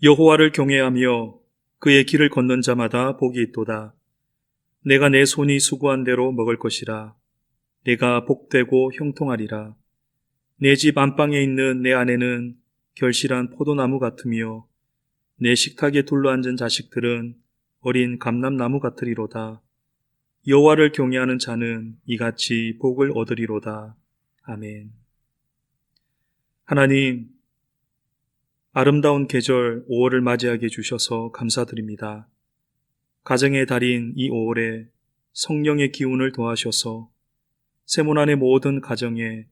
여호와를 경외하며 그의 길을 걷는 자마다 복이 있도다. 내가 내 손이 수고한 대로 먹을 것이라. 내가 복되고 형통하리라. 내 집 안방에 있는 내 아내는 결실한 포도나무 같으며 내 식탁에 둘러앉은 자식들은 어린 감람나무 같으리로다. 여호와를 경외하는 자는 이같이 복을 얻으리로다. 아멘. 하나님, 아름다운 계절 5월을 맞이하게 해주셔서 감사드립니다. 가정의 달인 이 5월에 성령의 기운을 더하셔서 세몬 안의 모든 가정에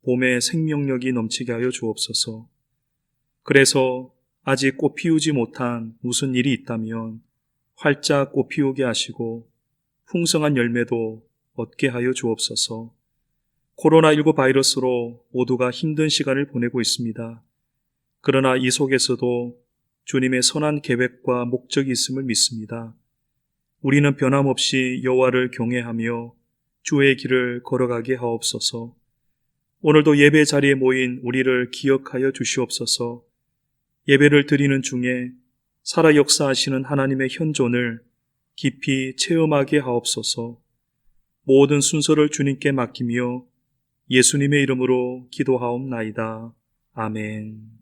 봄의 생명력이 넘치게 하여 주옵소서. 그래서 아직 꽃 피우지 못한 무슨 일이 있다면 활짝 꽃 피우게 하시고 풍성한 열매도 얻게 하여 주옵소서. 코로나19 바이러스로 모두가 힘든 시간을 보내고 있습니다. 그러나 이 속에서도 주님의 선한 계획과 목적이 있음을 믿습니다. 우리는 변함없이 여호와를 경외하며 주의 길을 걸어가게 하옵소서. 오늘도 예배 자리에 모인 우리를 기억하여 주시옵소서. 예배를 드리는 중에 살아 역사하시는 하나님의 현존을 깊이 체험하게 하옵소서. 모든 순서를 주님께 맡기며 예수님의 이름으로 기도하옵나이다. 아멘.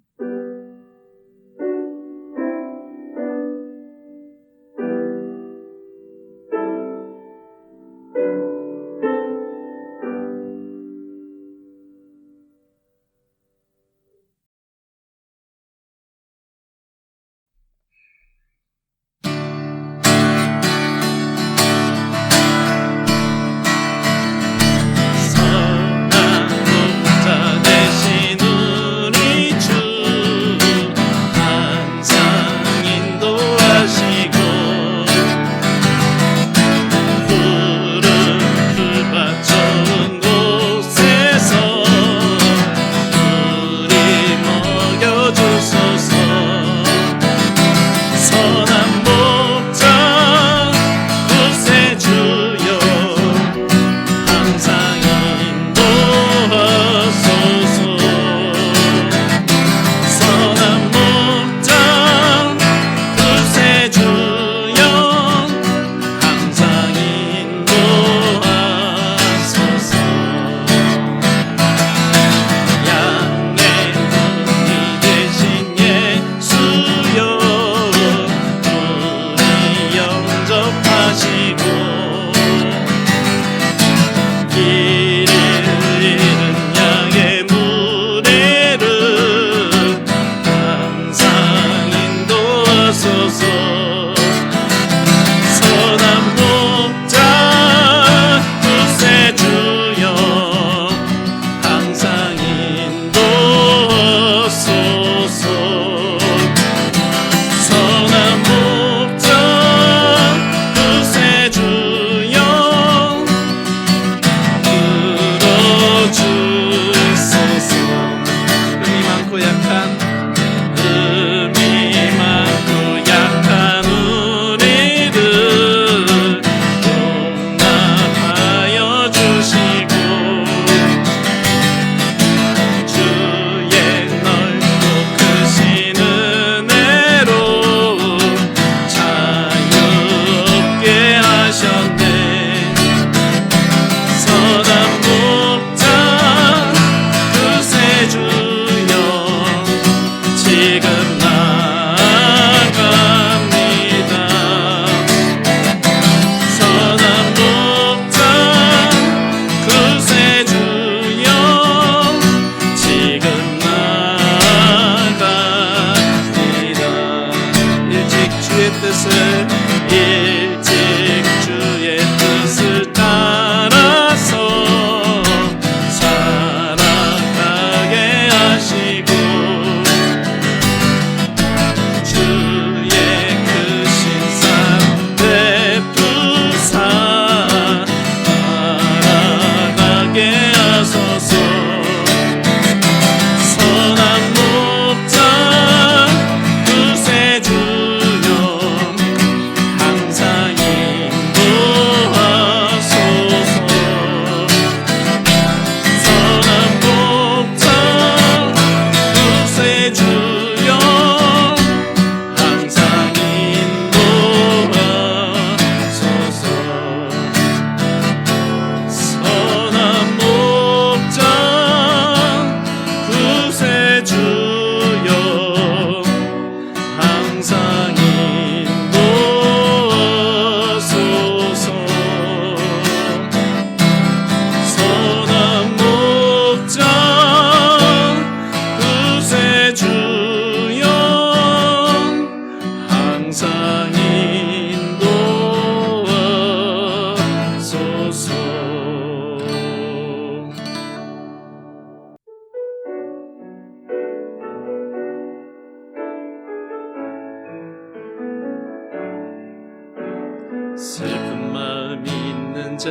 슬픈 마음이 있는 자,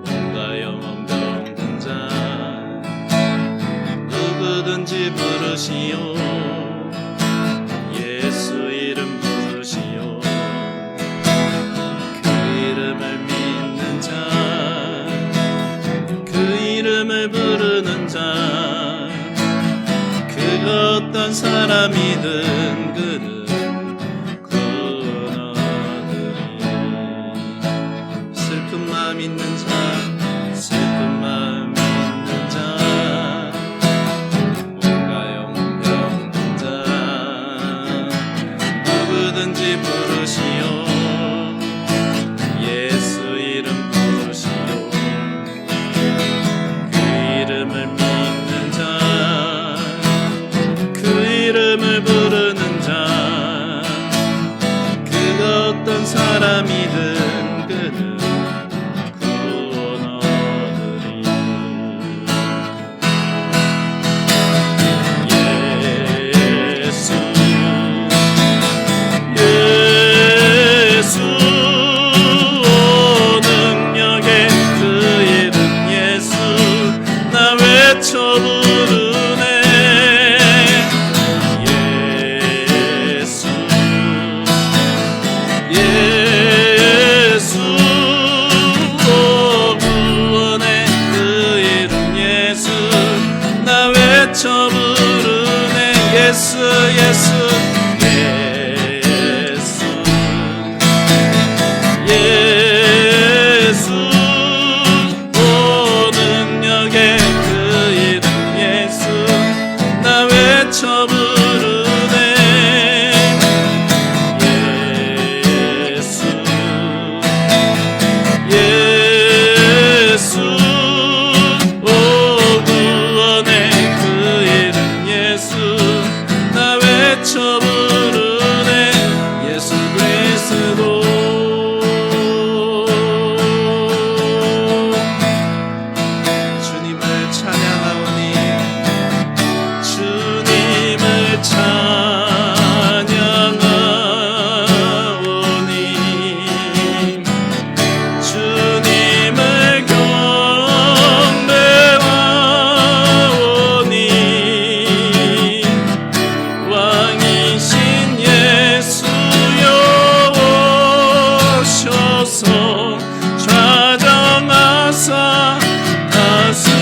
뭔가 영혼 병든 자, 누구든지 부르시오. 예수 이름 부르시오. 그 이름을 믿는 자, 그 이름을 부르는 자, 그가 어떤 사람이든 그는 슬픈 마음 있는 자, 슬픈 마음 있는 자, 뭔가 영혼 병든 자, 누구든지 부르시오. 예수 이름 부르시오. 그 이름을 믿는 자, 그 이름을 부르는 자, 그가 어떤 사람이든 그는 예수 예수 예수 오 능력의 그 이름 예수 나 외쳐 부르네 예수 예수 오 구원의 그 이름 예수 나 외쳐 부르네 예수 그리스도 주님을 찬양하오니 주님을 찬양하오니 주님을 경배하오니 왕이신 예수여 오셔서 좌정하사 다스리소서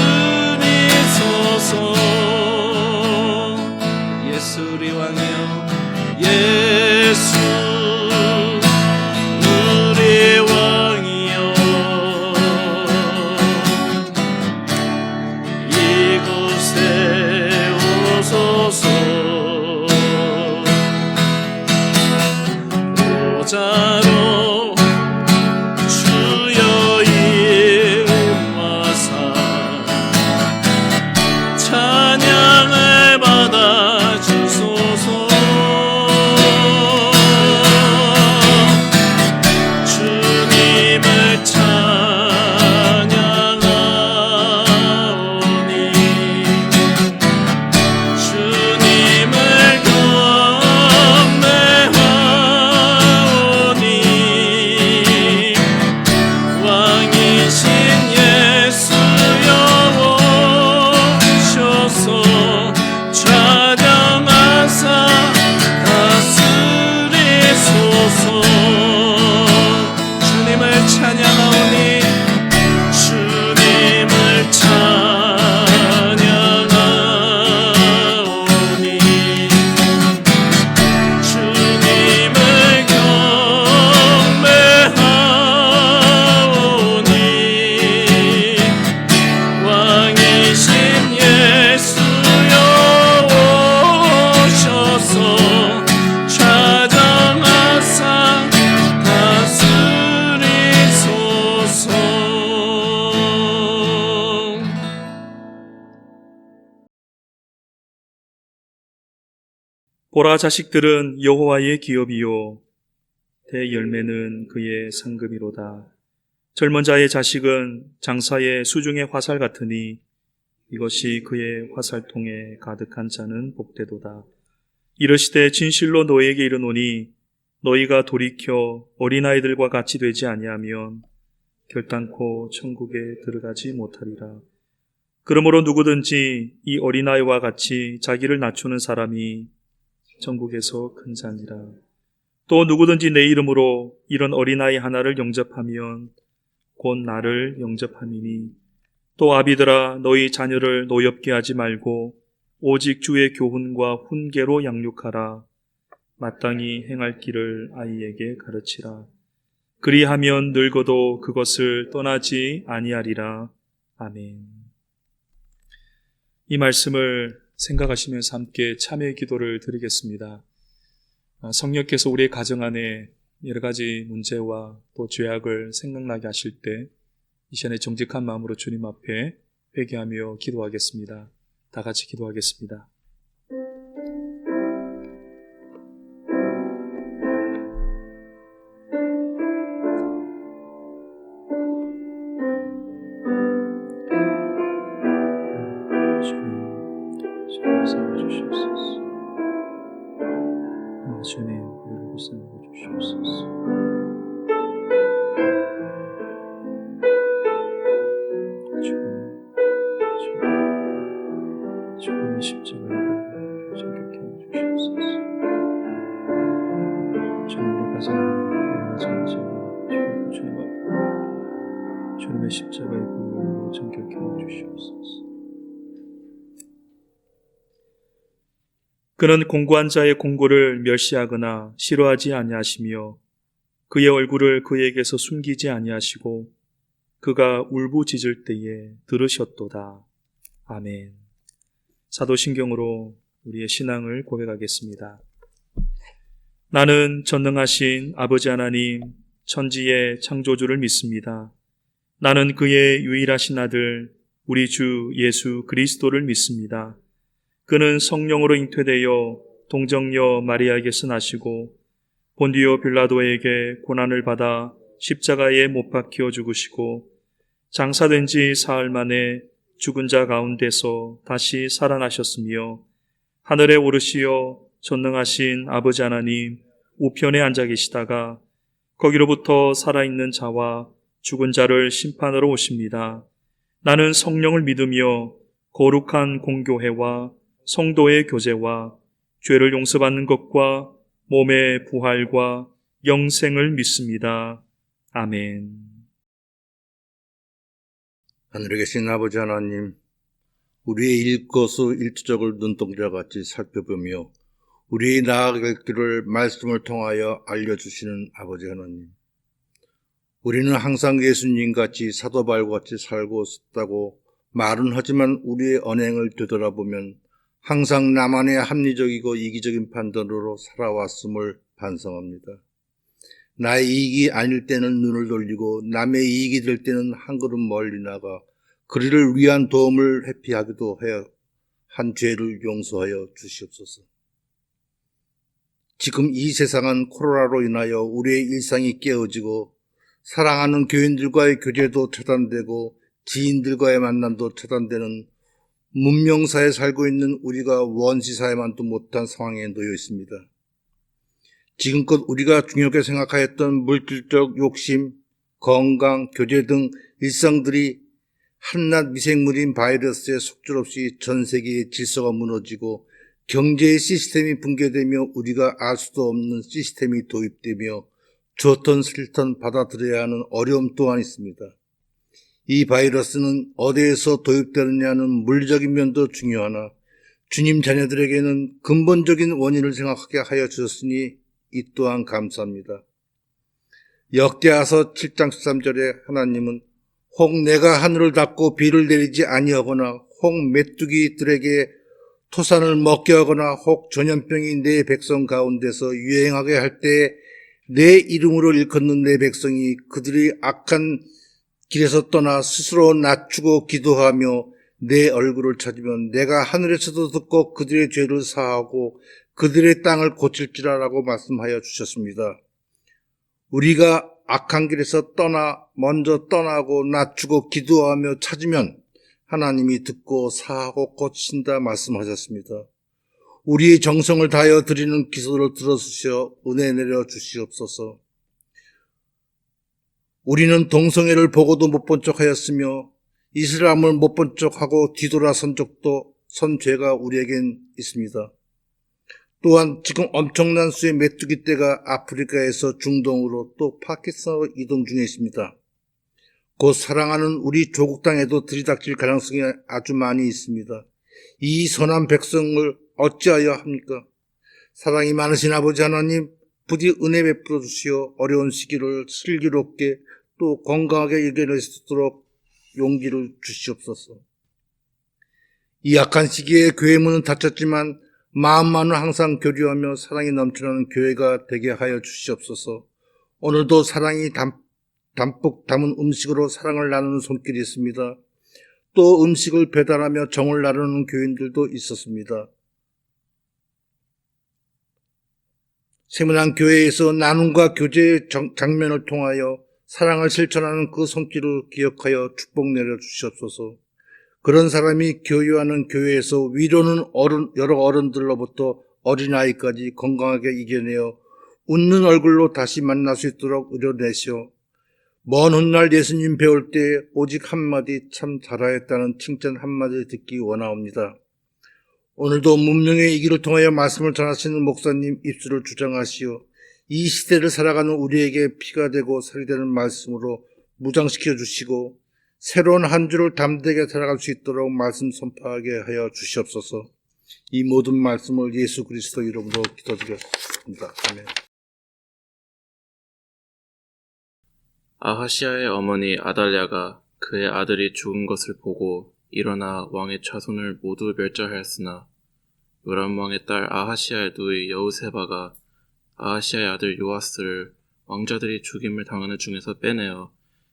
예수 우리 왕이여 예수 우리 왕이여 이곳에 오소서 보좌로 주여 임하사 찬양을 받아 주소서 주님을 찬양하오니 주님을 경배하오니 왕이신 예수여 오셔서 좌정하사 다스리소서 주님을 찬양하오니 주님을 찬양하오니 주님을 경배하오니 왕이신 예수여 오셔서 좌정하사 다스리소서 보라 자식들은 여호와의 기업이요 대열매는 그의 상급이로다. 젊은 자의 자식은 장사의 수중의 화살 같으니 이것이 그의 화살통에 가득한 자는 복되도다. 이르시되 진실로 너에게 이르노니 너희가 돌이켜 어린아이들과 같이 되지 아니하면 결단코 천국에 들어가지 못하리라. 그러므로 누구든지 이 어린아이와 같이 자기를 낮추는 사람이 천국에서 큰 자니라. 또 누구든지 내 이름으로 이런 어린아이 하나를 영접하면 곧 나를 영접함이니, 또 아비들아 너희 자녀를 노엽게 하지 말고 오직 주의 교훈과 훈계로 양육하라. 마땅히 행할 길을 아이에게 가르치라. 그리하면 늙어도 그것을 떠나지 아니하리라. 아멘. 이 말씀을 생각하시면서 함께 참여 기도를 드리겠습니다. 성령께서 우리의 가정 안에 여러 가지 문제와 또 죄악을 생각나게 하실 때 이 시간에 정직한 마음으로 주님 앞에 회개하며 기도하겠습니다. 다 같이 기도하겠습니다. 주님 살려주시옵소서. 주님 우리를 살려주시옵소서. 주님의 십자가에 정결케 해주시옵소서. 주님 우리 가정을 주님 앞에 주님의 십자가의 보혈로 정결케 해주시옵소서. 그는 공고한 자의 공고를 멸시하거나 싫어하지 아니하시며 그의 얼굴을 그에게서 숨기지 아니하시고 그가 울부짖을 때에 들으셨도다. 아멘. 사도신경으로 우리의 신앙을 고백하겠습니다. 나는 전능하신 아버지 하나님 천지의 창조주를 믿습니다. 나는 그의 유일하신 아들 우리 주 예수 그리스도를 믿습니다. 그는 성령으로 잉태되어 동정녀 마리아에게서 나시고 본디오 빌라도에게 고난을 받아 십자가에 못 박혀 죽으시고 장사된 지 사흘 만에 죽은 자 가운데서 다시 살아나셨으며 하늘에 오르시어 전능하신 아버지 하나님 우편에 앉아 계시다가 거기로부터 살아있는 자와 죽은 자를 심판하러 오십니다. 나는 성령을 믿으며 거룩한 공교회와 성도의 교제와 죄를 용서받는 것과 몸의 부활과 영생을 믿습니다. 아멘. 하늘에 계신 아버지 하나님, 우리의 일거수일투족을 눈동자같이 살펴보며 우리의 나아갈 길을 말씀을 통하여 알려주시는 아버지 하나님, 우리는 항상 예수님같이 사도바울같이 살고 싶다고 말은 하지만 우리의 언행을 되돌아보면 항상 나만의 합리적이고 이기적인 판단으로 살아왔음을 반성합니다. 나의 이익이 아닐 때는 눈을 돌리고 남의 이익이 될 때는 한 걸음 멀리 나가 그리를 위한 도움을 회피하기도 해야 한 죄를 용서하여 주시옵소서. 지금 이 세상은 코로나로 인하여 우리의 일상이 깨어지고 사랑하는 교인들과의 교제도 차단되고 지인들과의 만남도 차단되는 문명사에 살고 있는 우리가 원시사회만도 못한 상황에 놓여 있습니다. 지금껏 우리가 중요하게 생각하였던 물질적 욕심, 건강, 교제 등 일상들이 한낱 미생물인 바이러스의 속절없이 전 세계의 질서가 무너지고 경제의 시스템이 붕괴되며 우리가 알 수도 없는 시스템이 도입되며 좋든 싫든 받아들여야 하는 어려움 또한 있습니다. 이 바이러스는 어디에서 도입되느냐는 물리적인 면도 중요하나 주님 자녀들에게는 근본적인 원인을 생각하게 하여 주셨으니 이 또한 감사합니다. 역대하서 7장 13절에 하나님은 혹 내가 하늘을 닫고 비를 내리지 아니하거나 혹 메뚜기들에게 토산을 먹게 하거나 혹 전염병이 내 백성 가운데서 유행하게 할 때 내 이름으로 일컫는 내 백성이 그들이 악한 길에서 떠나 스스로 낮추고 기도하며 내 얼굴을 찾으면 내가 하늘에서도 듣고 그들의 죄를 사하고 그들의 땅을 고칠지라라고 말씀하여 주셨습니다. 우리가 악한 길에서 먼저 떠나고 낮추고 기도하며 찾으면 하나님이 듣고 사하고 고치신다 말씀하셨습니다. 우리의 정성을 다하여 드리는 기도를 들어주시어 은혜 내려 주시옵소서. 우리는 동성애를 보고도 못 본 척하였으며 이슬람을 못 본 척하고 뒤돌아선 적도 선 죄가 우리에겐 있습니다. 또한 지금 엄청난 수의 메뚜기 떼가 아프리카에서 중동으로 또 파키스탄으로 이동 중에 있습니다. 곧 사랑하는 우리 조국 땅에도 들이닥칠 가능성이 아주 많이 있습니다. 이 선한 백성을 어찌하여 합니까? 사랑이 많으신 아버지 하나님, 부디 은혜 베풀어 주시어 어려운 시기를 슬기롭게 또 건강하게 이겨낼 수 있도록 용기를 주시옵소서. 이 약한 시기에 교회 문은 닫혔지만 마음만은 항상 교류하며 사랑이 넘치는 교회가 되게 하여 주시옵소서. 오늘도 사랑이 담뿍 담은 음식으로 사랑을 나누는 손길이 있습니다. 또 음식을 배달하며 정을 나누는 교인들도 있었습니다. 세문안 교회에서 나눔과 교제의 장면을 통하여 사랑을 실천하는 그 손길을 기억하여 축복 내려 주시옵소서. 그런 사람이 교류하는 교회에서 위로는 여러 어른들로부터 어린아이까지 건강하게 이겨내어 웃는 얼굴로 다시 만날 수 있도록 의료내시오. 먼 훗날 예수님 배울 때 오직 한마디 참 잘하였다는 칭찬 한마디 듣기 원하옵니다. 오늘도 문명의 이 길을 통하여 말씀을 전하시는 목사님 입술을 주장하시어 이 시대를 살아가는 우리에게 피가 되고 살이 되는 말씀으로 무장시켜 주시고 새로운 한 주를 담대하게 살아갈 수 있도록 말씀 선포하게 하여 주시옵소서. 이 모든 말씀을 예수 그리스도 이름으로 기도드렸습니다. 아멘. 아하시아의 어머니 아달랴가 그의 아들이 죽은 것을 보고 일어나 왕의 자손을 모두 멸절하였으나 요람 왕의 딸 아하시아의 누이 여우세바가 아하시아의 아들 요아스를 왕자들이 죽임을 당하는 중에서 빼내어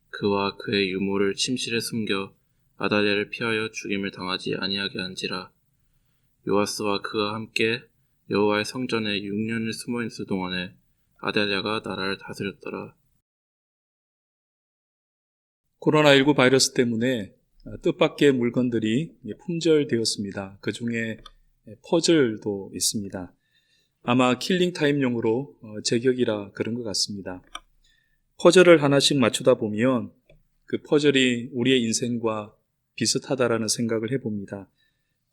그와 그의 유모를 침실에 숨겨 아달랴를 피하여 죽임을 당하지 아니하게 한지라. 요아스와 그와 함께 여호와의 성전에 6년을 숨어있을 동안에 아달랴가 나라를 다스렸더라. 코로나19 바이러스 때문에 뜻밖의 물건들이 품절되었습니다. 그 중에 퍼즐도 있습니다. 아마 킬링타임용으로 제격이라 그런 것 같습니다. 퍼즐을 하나씩 맞추다 보면 그 퍼즐이 우리의 인생과 비슷하다라는 생각을 해봅니다.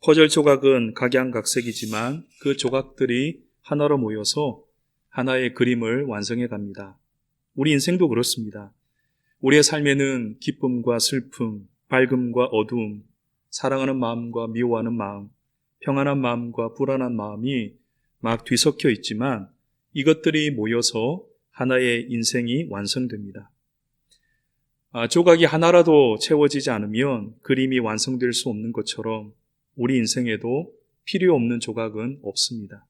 퍼즐 조각은 각양각색이지만 그 조각들이 하나로 모여서 하나의 그림을 완성해 갑니다. 우리 인생도 그렇습니다. 우리의 삶에는 기쁨과 슬픔, 밝음과 어두움, 사랑하는 마음과 미워하는 마음, 평안한 마음과 불안한 마음이 막 뒤섞여 있지만 이것들이 모여서 하나의 인생이 완성됩니다. 조각이 하나라도 채워지지 않으면 그림이 완성될 수 없는 것처럼 우리 인생에도 필요 없는 조각은 없습니다.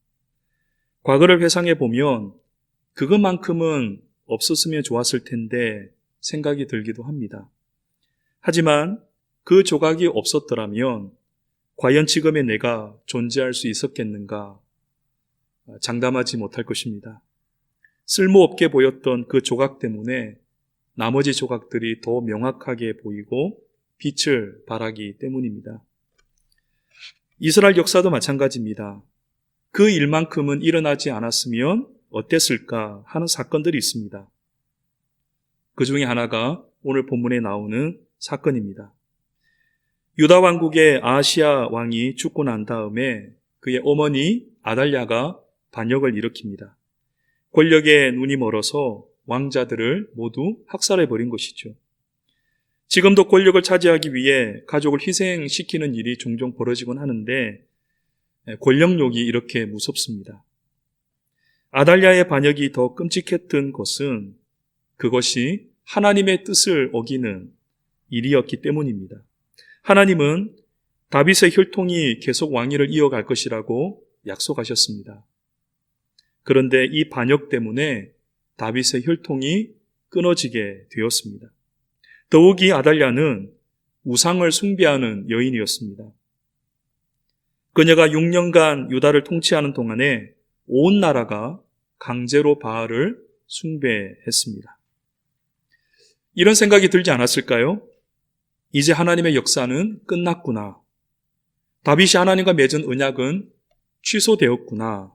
과거를 회상해 보면 그것만큼은 없었으면 좋았을 텐데 생각이 들기도 합니다. 하지만 그 조각이 없었더라면 과연 지금의 내가 존재할 수 있었겠는가 장담하지 못할 것입니다. 쓸모없게 보였던 그 조각 때문에 나머지 조각들이 더 명확하게 보이고 빛을 발하기 때문입니다. 이스라엘 역사도 마찬가지입니다. 그 일만큼은 일어나지 않았으면 어땠을까 하는 사건들이 있습니다. 그 중에 하나가 오늘 본문에 나오는 사건입니다. 유다 왕국의 아하시아 왕이 죽고 난 다음에 그의 어머니 아달랴가 반역을 일으킵니다. 권력에 눈이 멀어서 왕자들을 모두 학살해버린 것이죠. 지금도 권력을 차지하기 위해 가족을 희생시키는 일이 종종 벌어지곤 하는데 권력욕이 이렇게 무섭습니다. 아달랴의 반역이 더 끔찍했던 것은 그것이 하나님의 뜻을 어기는 일이었기 때문입니다. 하나님은 다윗의 혈통이 계속 왕위를 이어갈 것이라고 약속하셨습니다. 그런데 이 반역 때문에 다윗의 혈통이 끊어지게 되었습니다. 더욱이 아달랴는 우상을 숭배하는 여인이었습니다. 그녀가 6년간 유다를 통치하는 동안에 온 나라가 강제로 바알을 숭배했습니다. 이런 생각이 들지 않았을까요? 이제 하나님의 역사는 끝났구나. 다윗이 하나님과 맺은 언약은 취소되었구나.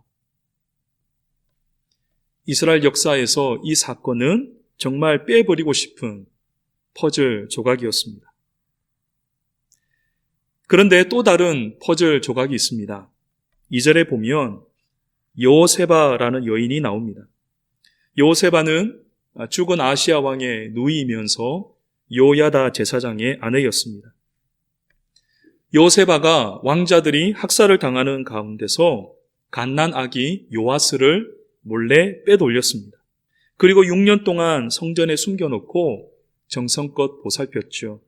이스라엘 역사에서 이 사건은 정말 빼버리고 싶은 퍼즐 조각이었습니다. 그런데 또 다른 퍼즐 조각이 있습니다. 2절에 보면 여호세바라는 여인이 나옵니다. 여호세바는 죽은 아시아 왕의 누이면서 요야다 제사장의 아내였습니다. 여호세바가 왕자들이 학살을 당하는 가운데서 갓난 아기 요아스를 몰래 빼돌렸습니다. 그리고 6년 동안 성전에 숨겨놓고 정성껏 보살폈죠.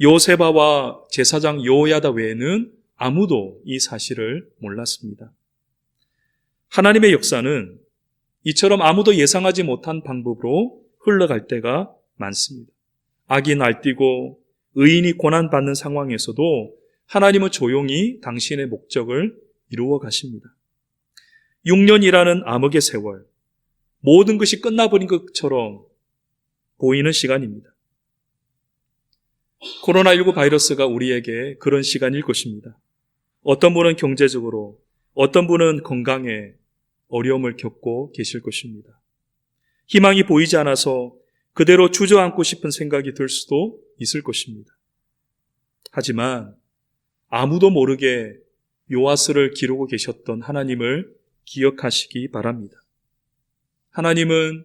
여호세바와 제사장 요야다 외에는 아무도 이 사실을 몰랐습니다. 하나님의 역사는 이처럼 아무도 예상하지 못한 방법으로 흘러갈 때가 많습니다. 악이 날뛰고 의인이 고난받는 상황에서도 하나님은 조용히 당신의 목적을 이루어 가십니다. 6년이라는 암흑의 세월, 모든 것이 끝나버린 것처럼 보이는 시간입니다. 코로나19 바이러스가 우리에게 그런 시간일 것입니다. 어떤 분은 경제적으로, 어떤 분은 건강에 어려움을 겪고 계실 것입니다. 희망이 보이지 않아서 그대로 주저앉고 싶은 생각이 들 수도 있을 것입니다. 하지만 아무도 모르게 요아스를 기르고 계셨던 하나님을 기억하시기 바랍니다. 하나님은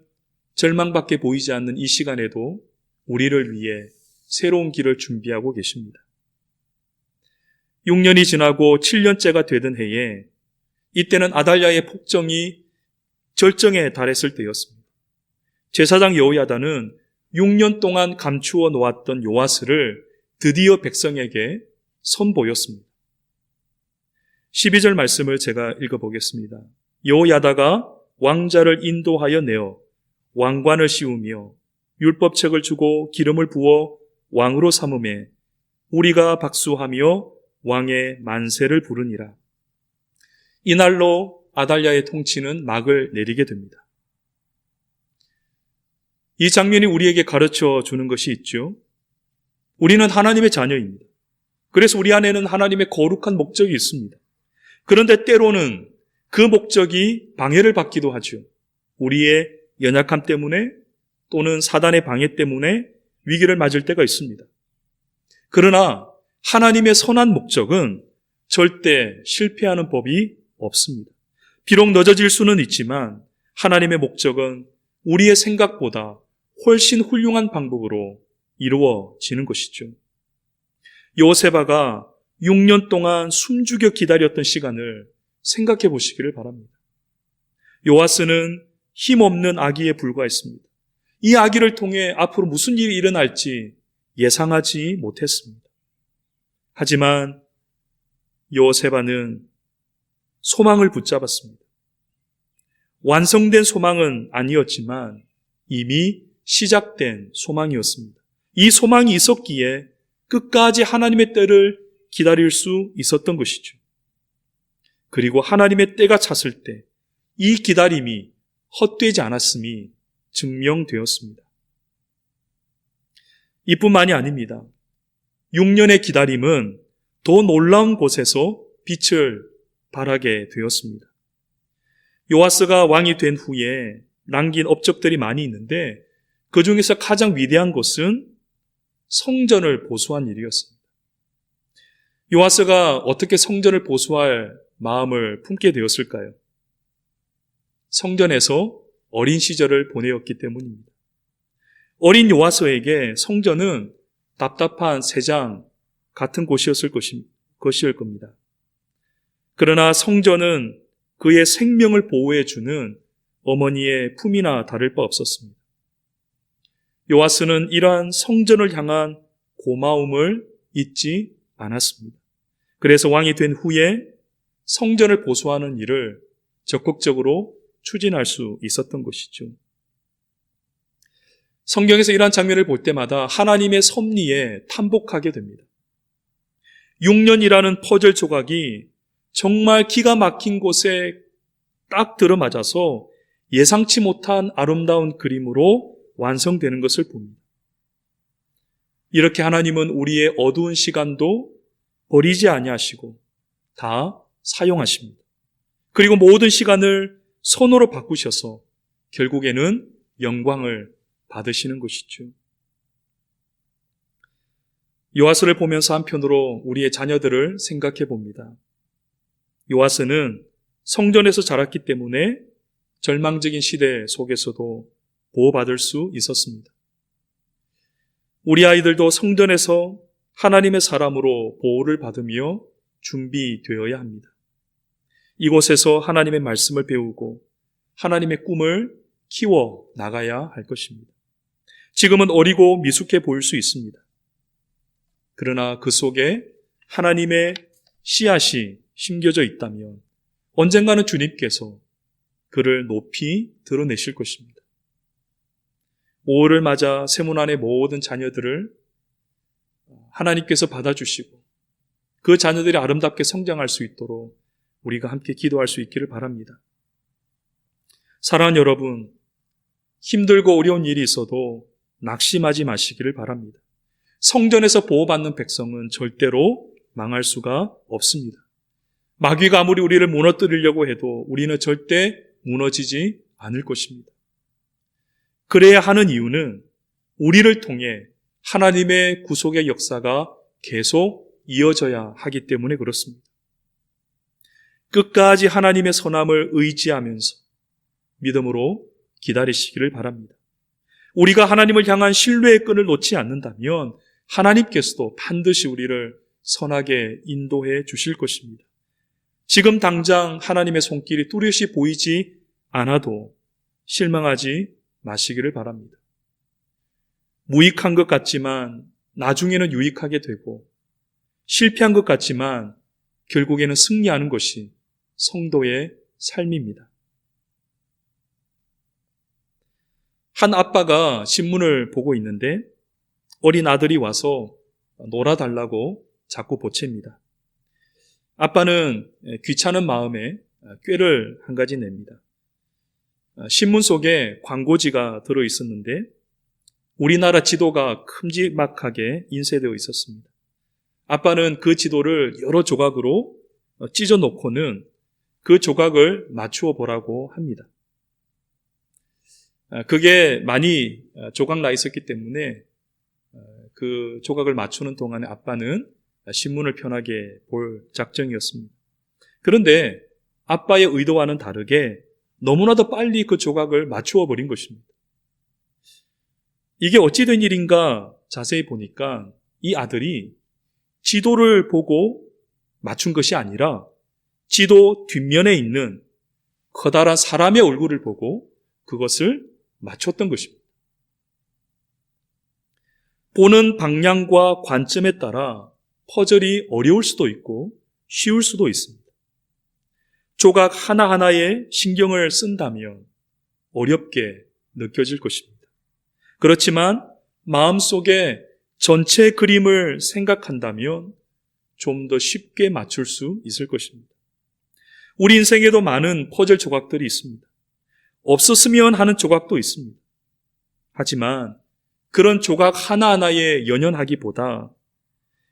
절망밖에 보이지 않는 이 시간에도 우리를 위해 새로운 길을 준비하고 계십니다. 6년이 지나고 7년째가 되던 해에 이때는 아달랴의 폭정이 절정에 달했을 때였습니다. 제사장 여호야다는 6년 동안 감추어 놓았던 요아스를 드디어 백성에게 선보였습니다. 12절 말씀을 제가 읽어보겠습니다. 여호야다가 왕자를 인도하여 내어 왕관을 씌우며 율법책을 주고 기름을 부어 왕으로 삼음에 우리가 박수하며 왕의 만세를 부르니라. 이날로 아달랴의 통치는 막을 내리게 됩니다. 이 장면이 우리에게 가르쳐 주는 것이 있죠. 우리는 하나님의 자녀입니다. 그래서 우리 안에는 하나님의 거룩한 목적이 있습니다. 그런데 때로는 그 목적이 방해를 받기도 하죠. 우리의 연약함 때문에 또는 사단의 방해 때문에 위기를 맞을 때가 있습니다. 그러나 하나님의 선한 목적은 절대 실패하는 법이 없습니다. 비록 늦어질 수는 있지만 하나님의 목적은 우리의 생각보다 훨씬 훌륭한 방법으로 이루어지는 것이죠. 요세바가 6년 동안 숨죽여 기다렸던 시간을 생각해 보시기를 바랍니다. 요아스는 힘없는 아기에 불과했습니다. 이 아기를 통해 앞으로 무슨 일이 일어날지 예상하지 못했습니다. 하지만 요세바는 소망을 붙잡았습니다. 완성된 소망은 아니었지만 이미 시작된 소망이었습니다. 이 소망이 있었기에 끝까지 하나님의 때를 기다릴 수 있었던 것이죠. 그리고 하나님의 때가 찼을 때 이 기다림이 헛되지 않았음이 증명되었습니다. 이뿐만이 아닙니다. 6년의 기다림은 더 놀라운 곳에서 빛을 발하게 되었습니다. 요아스가 왕이 된 후에 남긴 업적들이 많이 있는데 그 중에서 가장 위대한 것은 성전을 보수한 일이었습니다. 요아스가 어떻게 성전을 보수할 마음을 품게 되었을까요? 성전에서 어린 시절을 보내었기 때문입니다. 어린 요아스에게 성전은 답답한 새장 같은 곳이었을 것일 겁니다. 그러나 성전은 그의 생명을 보호해주는 어머니의 품이나 다를 바 없었습니다. 요아스는 이러한 성전을 향한 고마움을 잊지 않았습니다. 그래서 왕이 된 후에 성전을 보수하는 일을 적극적으로 추진할 수 있었던 것이죠. 성경에서 이러한 장면을 볼 때마다 하나님의 섭리에 탐복하게 됩니다. 6년이라는 퍼즐 조각이 정말 기가 막힌 곳에 딱 들어맞아서 예상치 못한 아름다운 그림으로 완성되는 것을 봅니다. 이렇게 하나님은 우리의 어두운 시간도 버리지 아니하시고 다 사용하십니다. 그리고 모든 시간을 선으로 바꾸셔서 결국에는 영광을 받으시는 것이죠. 요아스를 보면서 한편으로 우리의 자녀들을 생각해 봅니다. 요아스는 성전에서 자랐기 때문에 절망적인 시대 속에서도 보호받을 수 있었습니다. 우리 아이들도 성전에서 하나님의 사람으로 보호를 받으며 준비되어야 합니다. 이곳에서 하나님의 말씀을 배우고 하나님의 꿈을 키워 나가야 할 것입니다. 지금은 어리고 미숙해 보일 수 있습니다. 그러나 그 속에 하나님의 씨앗이 심겨져 있다면 언젠가는 주님께서 그를 높이 드러내실 것입니다. 5월을 맞아 세문 안의 모든 자녀들을 하나님께서 받아주시고 그 자녀들이 아름답게 성장할 수 있도록 우리가 함께 기도할 수 있기를 바랍니다. 사랑하는 여러분, 힘들고 어려운 일이 있어도 낙심하지 마시기를 바랍니다. 성전에서 보호받는 백성은 절대로 망할 수가 없습니다. 마귀가 아무리 우리를 무너뜨리려고 해도 우리는 절대 무너지지 않을 것입니다. 그래야 하는 이유는 우리를 통해 하나님의 구속의 역사가 계속 이어져야 하기 때문에 그렇습니다. 끝까지 하나님의 선함을 의지하면서 믿음으로 기다리시기를 바랍니다. 우리가 하나님을 향한 신뢰의 끈을 놓지 않는다면 하나님께서도 반드시 우리를 선하게 인도해 주실 것입니다. 지금 당장 하나님의 손길이 뚜렷이 보이지 않아도 실망하지 마시기를 바랍니다. 무익한 것 같지만 나중에는 유익하게 되고 실패한 것 같지만 결국에는 승리하는 것이 성도의 삶입니다. 한 아빠가 신문을 보고 있는데 어린 아들이 와서 놀아달라고 자꾸 보챕니다. 아빠는 귀찮은 마음에 꾀를 한 가지 냅니다. 신문 속에 광고지가 들어있었는데 우리나라 지도가 큼지막하게 인쇄되어 있었습니다. 아빠는 그 지도를 여러 조각으로 찢어 놓고는 그 조각을 맞추어 보라고 합니다. 그게 많이 조각 나 있었기 때문에 그 조각을 맞추는 동안에 아빠는 신문을 편하게 볼 작정이었습니다. 그런데 아빠의 의도와는 다르게 너무나도 빨리 그 조각을 맞추어 버린 것입니다. 이게 어찌 된 일인가 자세히 보니까 이 아들이 지도를 보고 맞춘 것이 아니라 지도 뒷면에 있는 커다란 사람의 얼굴을 보고 그것을 맞췄던 것입니다. 보는 방향과 관점에 따라 퍼즐이 어려울 수도 있고 쉬울 수도 있습니다. 조각 하나하나에 신경을 쓴다면 어렵게 느껴질 것입니다. 그렇지만 마음속에 전체 그림을 생각한다면 좀 더 쉽게 맞출 수 있을 것입니다. 우리 인생에도 많은 퍼즐 조각들이 있습니다. 없었으면 하는 조각도 있습니다. 하지만 그런 조각 하나하나에 연연하기보다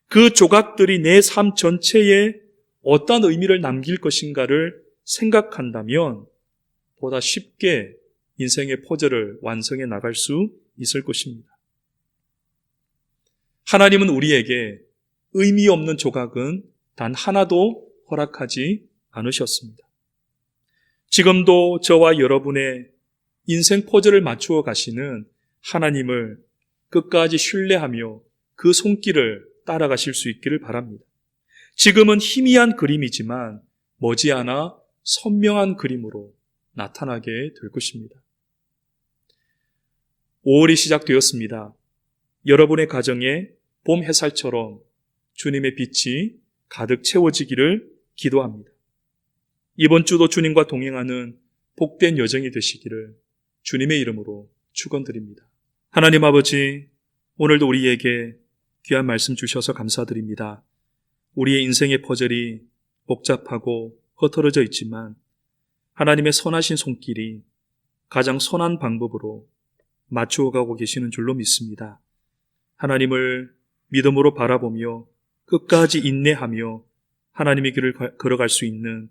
그 조각들이 내 삶 전체에 어떤 의미를 남길 것인가를 생각한다면 보다 쉽게 인생의 퍼즐을 완성해 나갈 수 있을 것입니다. 하나님은 우리에게 의미 없는 조각은 단 하나도 허락하지 않으셨습니다. 지금도 저와 여러분의 인생 퍼즐을 맞추어 가시는 하나님을 끝까지 신뢰하며 그 손길을 따라가실 수 있기를 바랍니다. 지금은 희미한 그림이지만 머지않아 선명한 그림으로 나타나게 될 것입니다. 5월이 시작되었습니다. 여러분의 가정에 봄 햇살처럼 주님의 빛이 가득 채워지기를 기도합니다. 이번 주도 주님과 동행하는 복된 여정이 되시기를 주님의 이름으로 축원드립니다. 하나님 아버지, 오늘도 우리에게 귀한 말씀 주셔서 감사드립니다. 우리의 인생의 퍼즐이 복잡하고 흩어져 있지만 하나님의 선하신 손길이 가장 선한 방법으로 맞추어가고 계시는 줄로 믿습니다. 하나님을 믿음으로 바라보며 끝까지 인내하며 하나님의 길을 걸어갈 수 있는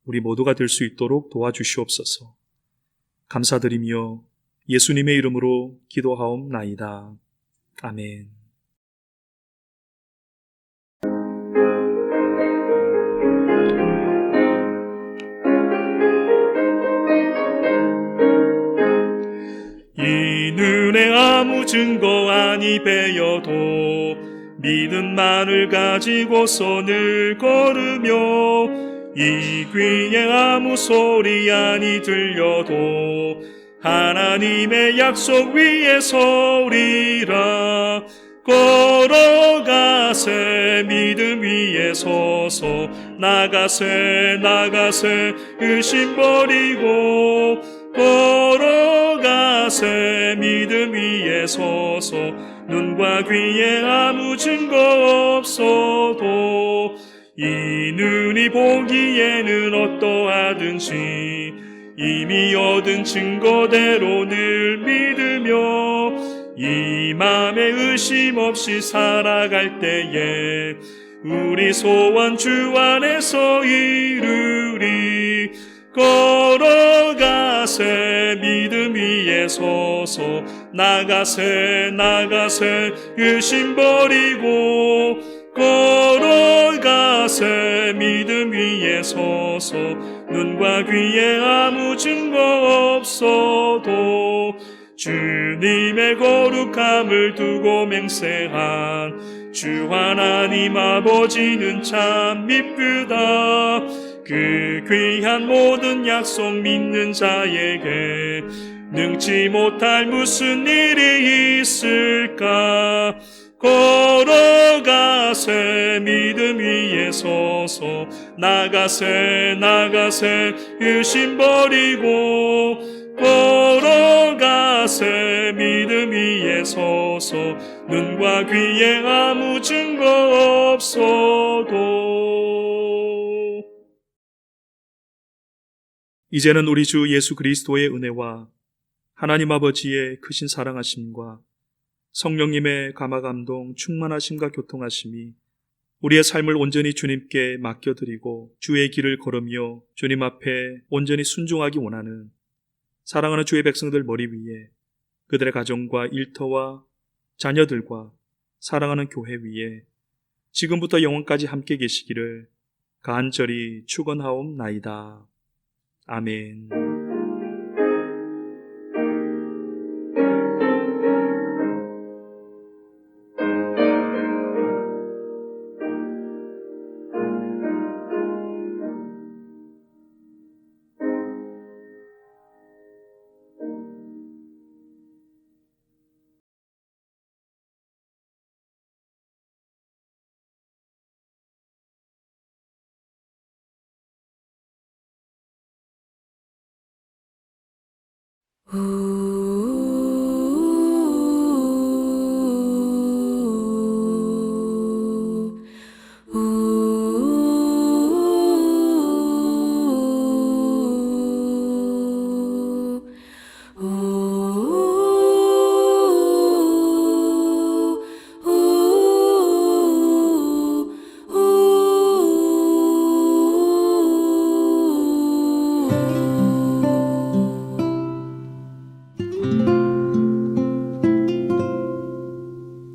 우리 모두가 될 수 있도록 도와주시옵소서. 감사드리며 예수님의 이름으로 기도하옵나이다. 아멘. 이 눈에 아무 증거 아니 배여도 믿음만을 가지고서 늘 걸으며 이 귀에 아무 소리 아니 들려도 하나님의 약속 위에 서리라. 걸어가세 믿음 위에 서서 나가세 의심 버리고 걸어가세 믿음 위에 서서 눈과 귀에 아무 증거 없어도 이 눈이 보기에는 어떠하든지 이미 얻은 증거대로 늘 믿으며 이 맘에 의심 없이 살아갈 때에 우리 소원 주 안에서 이루리. 걸어가세 믿음 위에 서서 나가세 의심 버리고 걸어가세 믿음 위에 서서 눈과 귀에 아무 증거 없어도 주님의 거룩함을 두고 맹세한 주 하나님 아버지는 참 미쁘다. 그 귀한 모든 약속 믿는 자에게 능치 못할 무슨 일이 있을까. 걸어가세 믿음 위에 서서 나가세 의심 버리고 걸어가세 믿음 위에 서서 눈과 귀에 아무 증거 없어도. 이제는 우리 주 예수 그리스도의 은혜와 하나님 아버지의 크신 사랑하심과 성령님의 감화감동 충만하심과 교통하심이 우리의 삶을 온전히 주님께 맡겨드리고 주의 길을 걸으며 주님 앞에 온전히 순종하기 원하는 사랑하는 주의 백성들 머리 위에 그들의 가정과 일터와 자녀들과 사랑하는 교회 위에 지금부터 영원까지 함께 계시기를 간절히 축원하옵나이다. 아멘.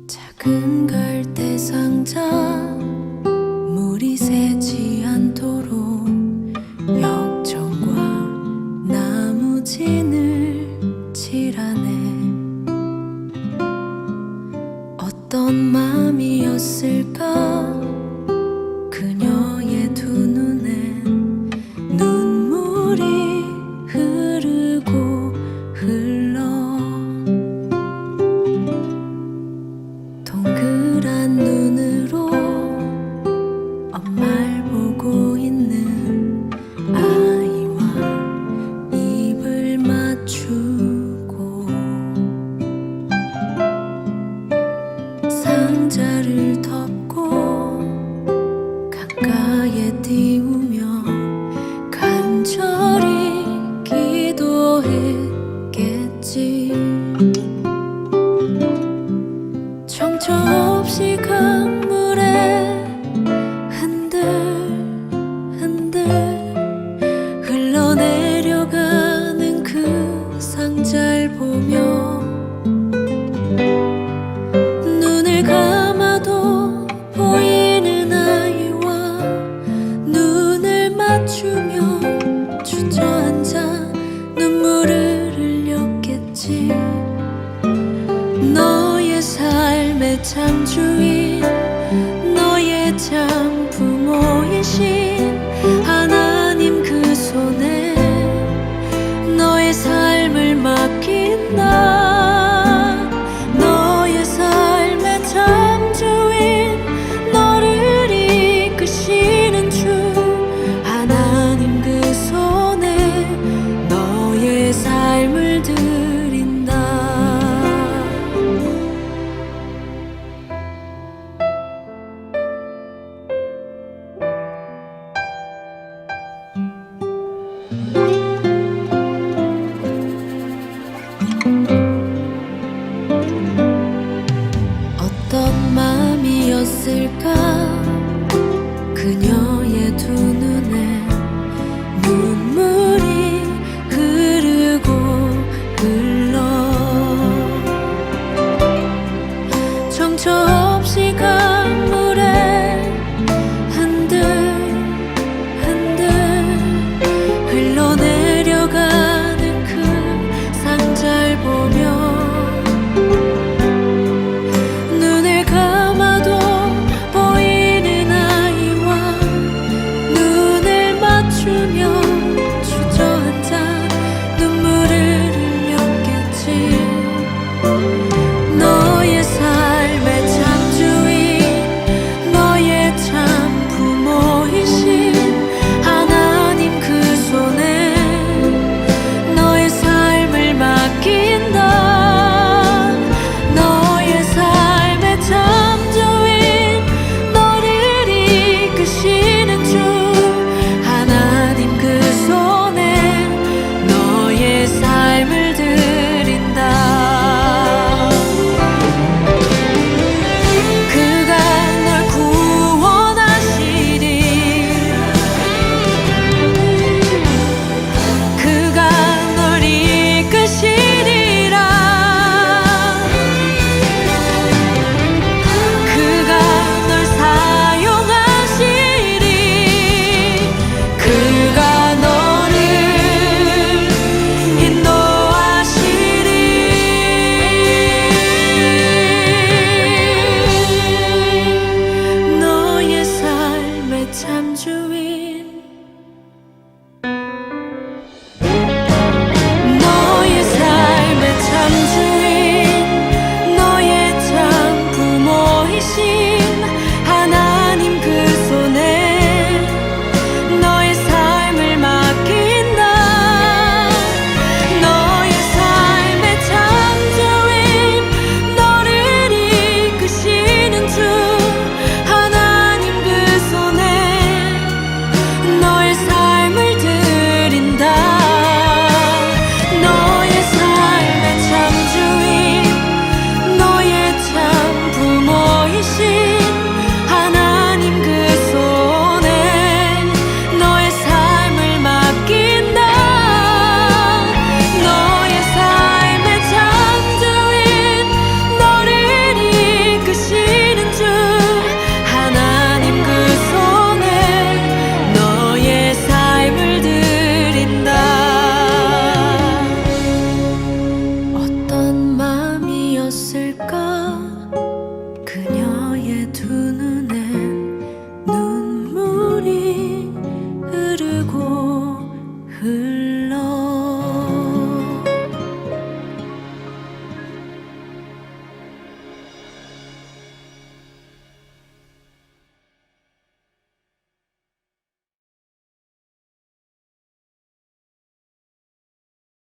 작은 갈대 상자 물이 새지 않도록 역청과 나무진을 칠하네. 어떤 맘이었을까 그녀의 두 눈엔 눈물이 흐르고 흘러 동그란 눈으로 엄마를 보고 있는 아이와 입을 맞추고 상자를 덮 날 보며 눈을 감아도 보이는 아이와 눈을 맞추며 주저앉아 눈물을 흘렸겠지. 너의 삶의 참 주인, 너의 참 부모이신 하나님 그 손에 너의 삶을 맡긴다. 너의 삶의 참 주인, 너를 이끄시는 주 하나님 그 손에 너의 삶을 드린다.